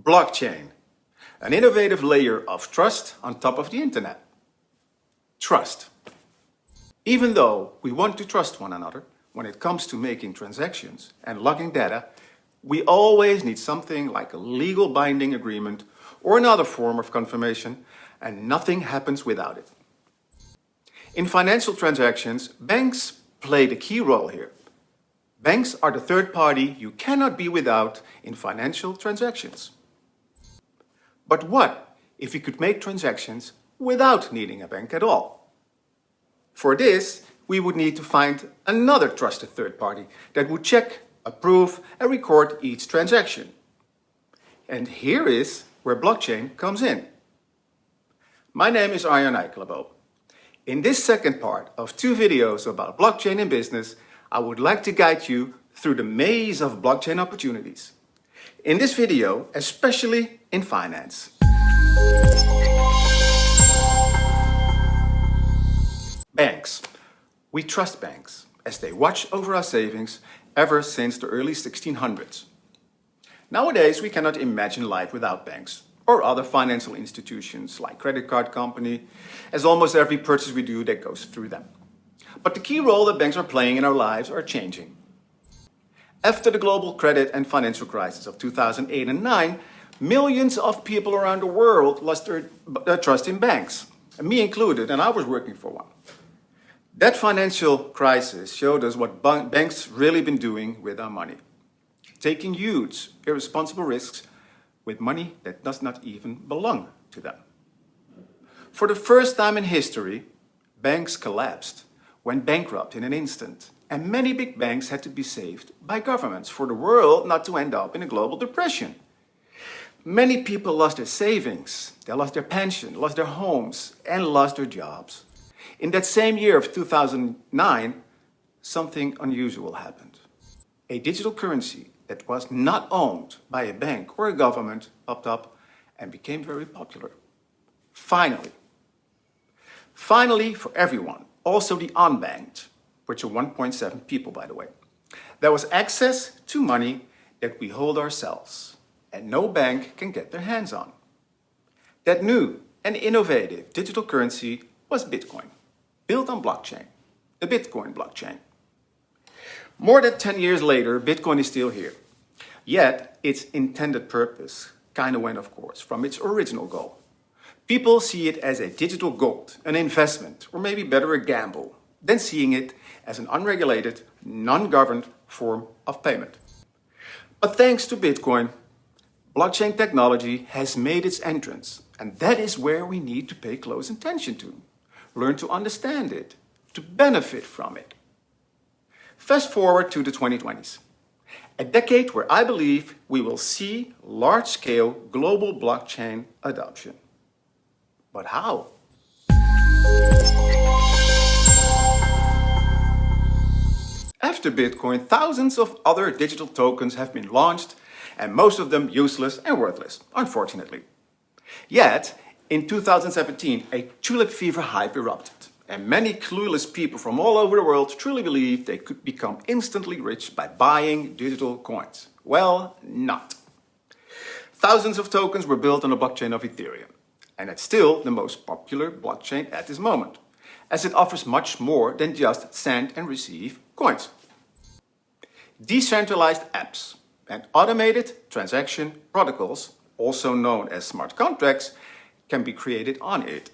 Blockchain, an innovative layer of trust on top of the internet. Trust. Even though we want to trust one another when it comes to making transactions and logging data, we always need something like a legal binding agreement or another form of confirmation, and nothing happens without it. In financial transactions, banks play the key role here. Banks are the third party you cannot be without in financial transactions. But what if we could make transactions without needing a bank at all? For this, we would need to find another trusted third party that would check, approve, and record each transaction. And here is where blockchain comes in. My name is Arjan Eikelenboom. In this second part of 2 videos about blockchain in business, I would like to guide you through the maze of blockchain opportunities. In this video, especially in finance. Banks. We trust banks as they watch over our savings ever since the early 1600s. Nowadays, we cannot imagine life without banks or other financial institutions like credit card company, as almost every purchase we do that goes through them. But the key role that banks are playing in our lives are changing. After the global credit and financial crisis of 2008 and 2009, millions of people around the world lost their trust in banks, and me included, and I was working for one. That financial crisis showed us what banks really been doing with our money. Taking huge, irresponsible risks with money that does not even belong to them. For the first time in history, banks collapsed, went bankrupt in an instant, and many big banks had to be saved by governments for the world not to end up in a global depression. Many people lost their savings, they lost their pension, lost their homes, and lost their jobs. In that same year of 2009, something unusual happened. A digital currency that was not owned by a bank or a government popped up and became very popular. Finally for everyone, also the unbanked, which are 1.7 people by the way, there was access to money that we hold ourselves and no bank can get their hands on. That new and innovative digital currency was Bitcoin, built on blockchain, the Bitcoin blockchain. More than 10 years later, Bitcoin is still here. Yet, its intended purpose kind of went, of course, from its original goal. People see it as a digital gold, an investment, or maybe better a gamble, than seeing it as an unregulated, non-governed form of payment. But thanks to Bitcoin, blockchain technology has made its entrance, and that is where we need to pay close attention to. Learn to understand it, to benefit from it. Fast forward to the 2020s, a decade where I believe we will see large-scale global blockchain adoption. But how? After Bitcoin, thousands of other digital tokens have been launched, and most of them useless and worthless, unfortunately. Yet, in 2017, a tulip fever hype erupted, and many clueless people from all over the world truly believed they could become instantly rich by buying digital coins. Well, not. Thousands of tokens were built on the blockchain of Ethereum, and it's still the most popular blockchain at this moment, as it offers much more than just send and receive coins. Decentralized apps and automated transaction protocols, also known as smart contracts, can be created on it.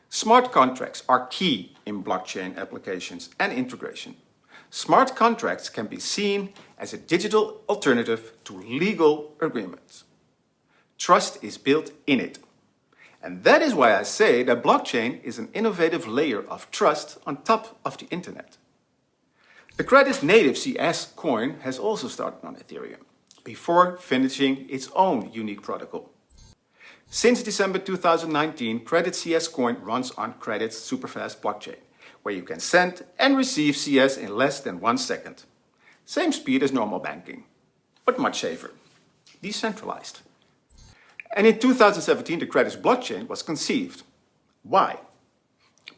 Smart contracts are key in blockchain applications and integration. Smart contracts can be seen as a digital alternative to legal agreements. Trust is built in it. And that is why I say that blockchain is an innovative layer of trust on top of the internet. The Credit's native CS coin has also started on Ethereum, before finishing its own unique protocol. Since December 2019, Credit CS coin runs on Credit's superfast blockchain, where you can send and receive CS in less than 1 second. Same speed as normal banking, but much safer. Decentralized. And in 2017, the Credit's blockchain was conceived. Why?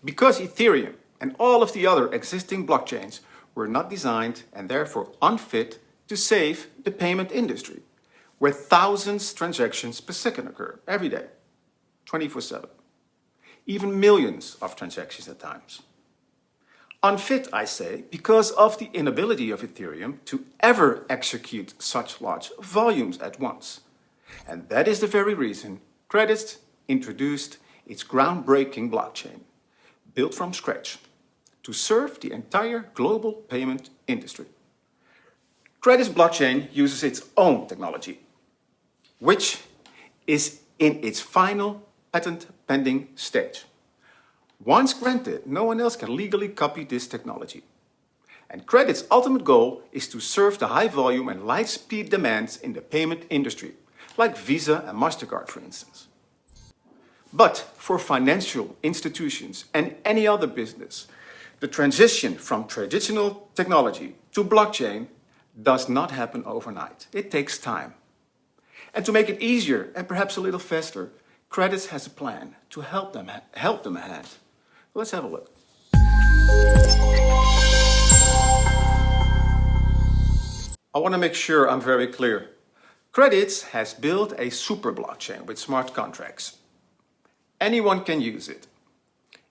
Because Ethereum and all of the other existing blockchains were not designed and therefore unfit to save the payment industry, where thousands of transactions per second occur every day, 24/7. Even millions of transactions at times. Unfit, I say, because of the inability of Ethereum to ever execute such large volumes at once. And that is the very reason Credits introduced its groundbreaking blockchain, built from scratch, to serve the entire global payment industry. Credits blockchain uses its own technology, which is in its final patent pending stage. Once granted, no one else can legally copy this technology. And Credit's ultimate goal is to serve the high volume and light speed demands in the payment industry, like Visa and MasterCard, for instance. But for financial institutions and any other business, the transition from traditional technology to blockchain does not happen overnight. It takes time. And to make it easier and perhaps a little faster, Credits has a plan to help them ahead. Let's have a look. I want to make sure I'm very clear. Credits has built a super blockchain with smart contracts. Anyone can use it.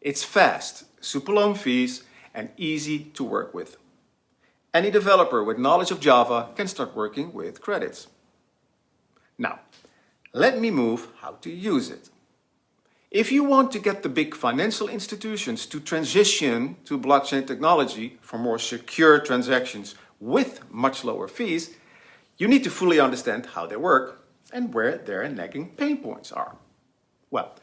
It's fast, super low fees, and easy to work with. Any developer with knowledge of Java can start working with Credits. Now, let me move how to use it. If you want to get the big financial institutions to transition to blockchain technology for more secure transactions with much lower fees, you need to fully understand how they work and where their nagging pain points are. Well,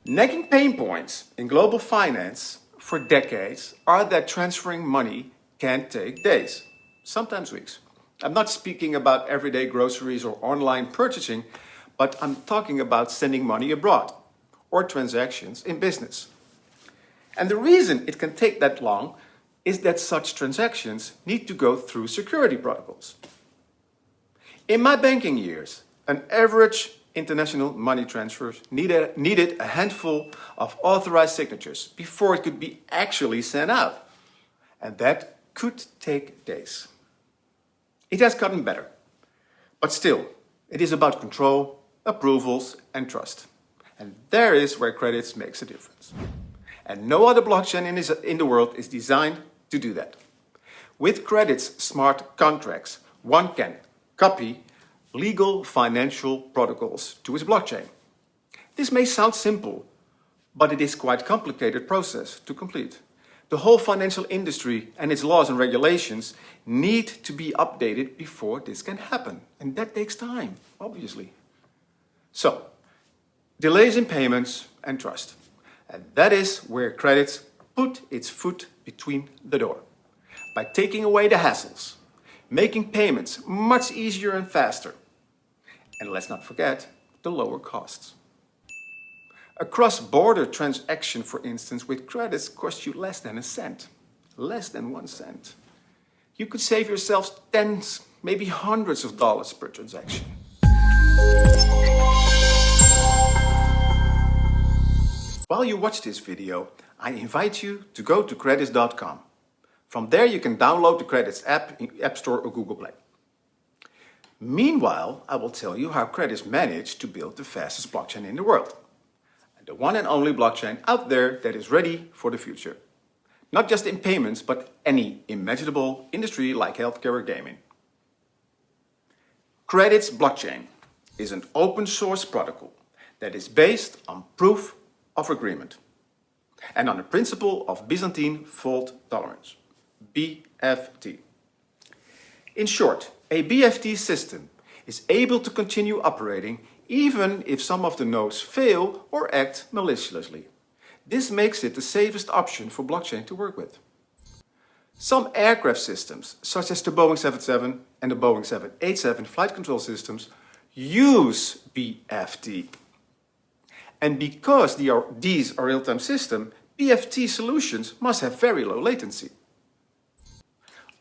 nagging pain points in global finance for decades are that transferring money can take days, sometimes weeks. I'm not speaking about everyday groceries or online purchasing, but I'm talking about sending money abroad or transactions in business. And the reason it can take that long is that such transactions need to go through security protocols. In my banking years, an average international money transfer needed a handful of authorized signatures before it could be actually sent out. And that could take days. It has gotten better, but still, it is about control, approvals, and trust. And there is where Credits makes a difference. And no other blockchain in the world is designed to do that. With Credits smart contracts, one can copy legal financial protocols to its blockchain. This may sound simple, but it is quite a complicated process to complete. The whole financial industry and its laws and regulations need to be updated before this can happen. And that takes time, obviously. So, delays in payments and trust. And that is where Credits put its foot between the door. By taking away the hassles, making payments much easier and faster. And let's not forget the lower costs. A cross-border transaction, for instance, with Credits costs you less than a cent. Less than 1 cent. You could save yourselves tens, maybe hundreds of dollars per transaction. While you watch this video, I invite you to go to credits.com. From there you can download the Credits app in App Store or Google Play. Meanwhile, I will tell you how Credits managed to build the fastest blockchain in the world. The one and only blockchain out there that is ready for the future. Not just in payments, but any imaginable industry like healthcare or gaming. Credits blockchain is an open source protocol that is based on proof of agreement and on the principle of Byzantine fault tolerance, BFT. In short, a BFT system is able to continue operating even if some of the nodes fail or act maliciously. This makes it the safest option for blockchain to work with. Some aircraft systems, such as the Boeing 777 and the Boeing 787 flight control systems, use BFT. And because these are real-time systems, BFT solutions must have very low latency.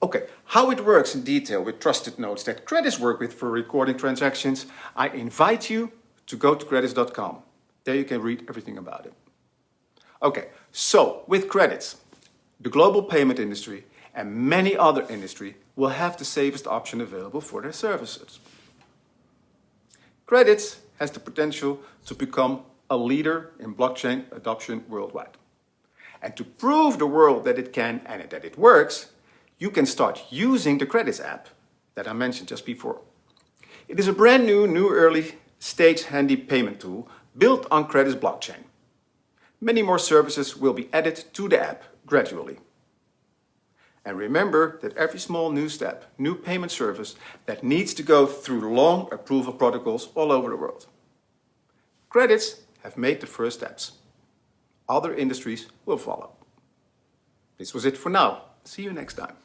Okay, how it works in detail with trusted nodes that Credits work with for recording transactions, I invite you to go to credits.com. There you can read everything about it. Okay, so with Credits, the global payment industry and many other industries will have the safest option available for their services. Credits has the potential to become a leader in blockchain adoption worldwide. And to prove the world that it can and that it works, you can start using the Credits app that I mentioned just before. It is a brand new early stage handy payment tool built on Credits blockchain. Many more services will be added to the app gradually. And remember that every small new step, new payment service that needs to go through long approval protocols all over the world. Credits have made the first steps. Other industries will follow. This was it for now. See you next time.